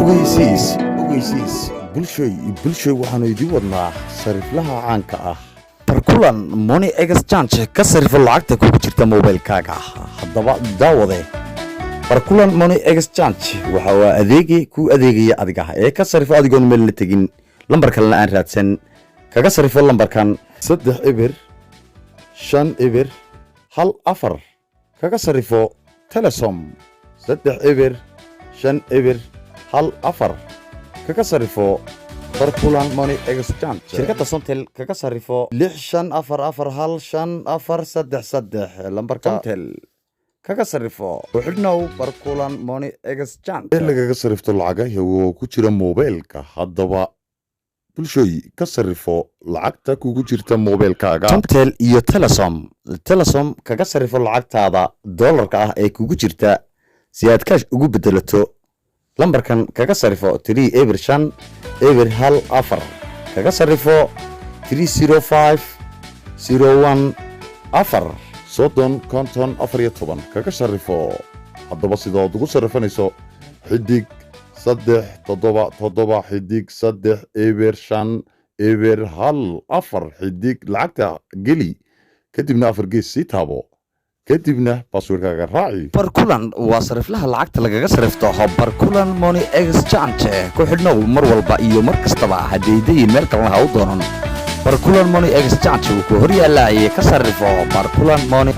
ogeysiis bulshoy waxaanu idin wadnaa sariflaha caanka ah barkulan money exchange ka sarifo lacagta kugu jirta moobilkaaga. haddaba daawade barkulan money exchange waxa uu adeegi ku adeegaya adiga ee ka sarifo adigoon meel la tegin lambar kalena aan raadsan kaga sarifo lambarkan 3 ibir 5 ibir 1 4 kaga sarifo telesom 3 ibir 5 ibir 1 4 kaga sarifo barkulan money exchange. shirkadda Somtel kaga sarifo 65441543 lambarka Somtel kaga sarifo wuxuuna barkulan money exchange lagaga sarifto lacagaha oo ku jira moobilka. haddaba bulshoy ka sarifo lacagta kugu jirta moobilkaaga Somtel iyo Telesom kaga sarifo lacagtaada dollarka ah ee kugu jirta si aad cash ugu bedelato lambarkan kaga sarifo 3 ibir 5 ibir 1 4 kaga sarifo 305 01 4 soddon konton 14 kaga sarifo. haddaba sidood ugu sarifanayso xidig 377 xidig 3 ibir 5 ibir 1 4 xidig lacagta geli kadibna 4 gees si taabo kadibna passwordkaaga raaci. barkulan waa sariflaha lacagta lagaga sarifto barkulan money exchange ku xidhnow mar walba iyo mar kastaba hadeedayin meel kalena ha u doonan. barkulan money exchange wuxuu hor yaallaa ka sarifo barkulan money